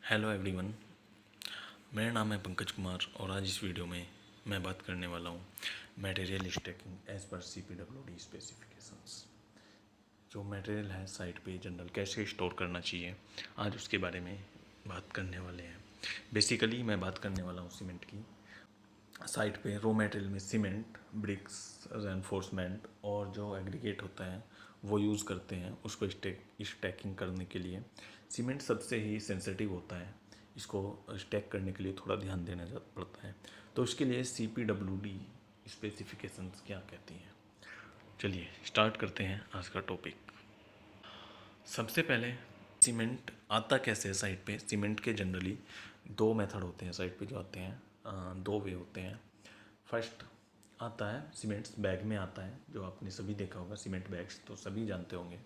Hello everyone, मेरा नाम है पंकज कुमार और आज इस वीडियो में मैं बात करने वाला हूँ material stacking as per CPWD specifications. जो मटेरियल है साइट पे जनरल कैसे स्टोर करना चाहिए, आज उसके बारे में बात करने वाले हैं। बेसिकली मैं बात करने वाला हूँ सीमेंट की। साइट पे रॉ मटेरियल में सीमेंट, ब्रिक्स, रेनफोर्समेंट और जो एग्रीगेट होता है वो यूज़ करते हैं उसको स्टैकिंग करने के लिए। सीमेंट सबसे ही सेंसिटिव होता है, इसको स्टैक करने के लिए थोड़ा ध्यान देना पड़ता है। तो उसके लिए CPWD स्पेसिफिकेशंस क्या कहती हैं, चलिए स्टार्ट करते हैं आज का टॉपिक। सबसे पहले सीमेंट आता कैसे है साइट पे। सीमेंट के जनरली दो मेथड होते हैं साइट पे जो आते हैं, दो वे होते हैं। फर्स्ट आता है सीमेंट्स बैग में आता है, जो आपने सभी देखा होगा, सीमेंट बैग्स तो सभी जानते होंगे,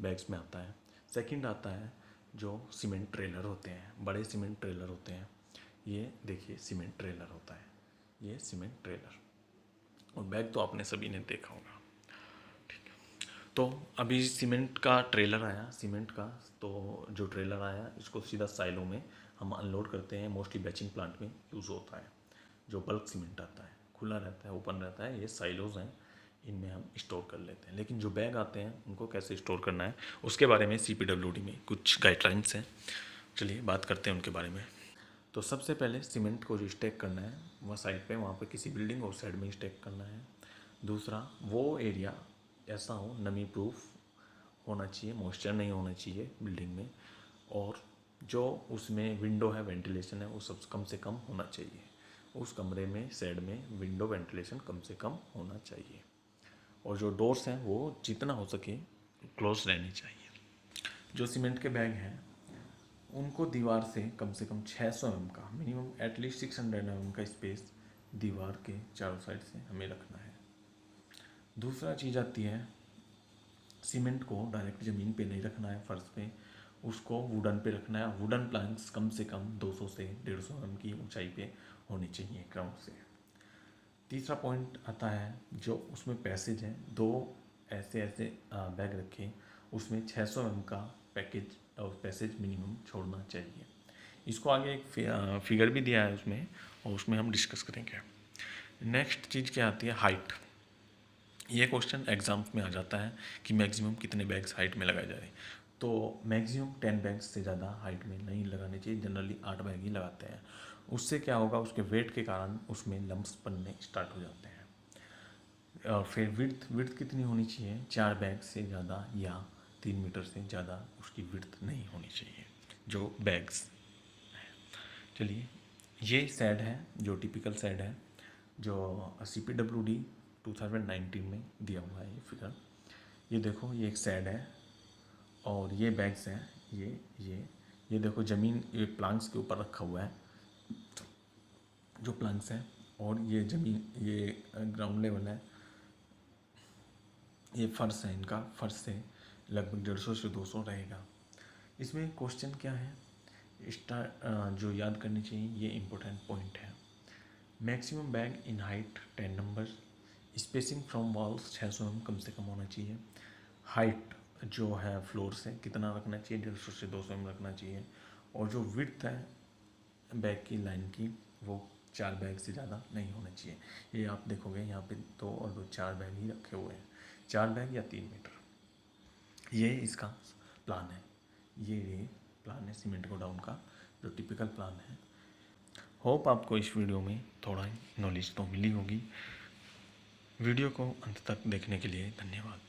बैग्स में आता है। सेकंड आता है जो सीमेंट ट्रेलर होते हैं, बड़े सीमेंट ट्रेलर होते हैं। ये देखिए सीमेंट ट्रेलर होता है, ये सीमेंट ट्रेलर। और बैग तो आपने सभी ने देखा होगा। तो अभी सीमेंट का ट्रेलर आया, सीमेंट का तो जो ट्रेलर आया इसको सीधा साइलो में हम अनलोड करते हैं। मोस्टली बैचिंग प्लांट में यूज़ होता है। जो बल्क सीमेंट आता है खुला रहता है, ओपन रहता है, ये साइलोज हैं, इनमें हम स्टोर कर लेते हैं। लेकिन जो बैग आते हैं उनको कैसे स्टोर करना है उसके बारे में CPWD में कुछ गाइडलाइंस हैं, चलिए बात करते हैं उनके बारे में। तो सबसे पहले सीमेंट को जो स्टैक करना है वह साइड पे वहाँ पे किसी बिल्डिंग और साइड में स्टैक करना है। दूसरा, वो एरिया ऐसा हो, नमी प्रूफ होना चाहिए, मॉइस्चर नहीं होना चाहिए बिल्डिंग में। और जो उसमें विंडो है, वेंटिलेशन है, वो सब कम से कम होना चाहिए। उस कमरे में शेड में विंडो वेंटिलेशन कम से कम होना चाहिए। और जो डोर्स हैं वो जितना हो सके क्लोज रहनी चाहिए। जो सीमेंट के बैग हैं उनको दीवार से कम 600 mm का, मिनिमम एटलीस्ट 600 mm का स्पेस दीवार के चारों साइड से हमें रखना है। दूसरा चीज़ आती है, सीमेंट को डायरेक्ट ज़मीन पे नहीं रखना है, फर्श पे, उसको वुडन पे रखना है। वुडन प्लैंक्स कम से कम 200 से 150 mm की ऊंचाई पे होनी चाहिए ग्राउंड से। तीसरा पॉइंट आता है जो उसमें पैसेज है, दो ऐसे ऐसे बैग रखें, उसमें 600 mm का पैकेज और पैसेज मिनिमम छोड़ना चाहिए। इसको आगे एक फिगर भी दिया है उसमें, और उसमें हम डिस्कस करेंगे। नेक्स्ट चीज़ क्या आती है, हाइट। ये क्वेश्चन एग्जाम्स में आ जाता है कि मैक्सिमम कितने बैग्स हाइट में लगाए जाए। तो मैक्सिमम 10 बैग्स से ज़्यादा हाइट में नहीं लगाने चाहिए, जनरली 8 बैग ही लगाते हैं। उससे क्या होगा, उसके वेट के कारण उसमें लम्ब्स बनने स्टार्ट हो जाते हैं। और फिर विड्थ कितनी होनी चाहिए, 4 बैग से ज़्यादा या 3 मीटर से ज़्यादा उसकी विड्थ नहीं होनी चाहिए जो बैग्स। चलिए, ये सेड है, जो टिपिकल सेड है, जो CPWD 2019 में दिया हुआ है ये फिगर। ये देखो, ये एक सेड है और ये बैग्स हैं। ये देखो ज़मीन, ये प्लांक्स के ऊपर रखा हुआ है जो प्लांक्स हैं, और ये ज़मीन, ये ग्राउंड लेवल है, ये फर्श है, इनका फर्श से लगभग 150 से 200 रहेगा। इसमें क्वेश्चन क्या है, जो याद करनी चाहिए, ये इम्पोर्टेंट पॉइंट है। Maximum bag in height 10 number, spacing from walls 600 mm कम से कम होना चाहिए। हाइट जो है फ्लोर से कितना रखना चाहिए, 150 से 200 mm रखना चाहिए। और जो विड्थ है बैग की लाइन की, वो 4 बैग से ज़्यादा नहीं होना चाहिए। ये आप देखोगे यहाँ पे 2 और 2 4 बैग ही रखे हुए हैं, 4 बैग या 3 मीटर। ये इसका प्लान है, ये प्लान है सीमेंट गोडाउन का, जो टिपिकल प्लान है। होप आपको इस वीडियो में थोड़ा नॉलेज तो मिली होगी। वीडियो को अंत तक देखने के लिए धन्यवाद।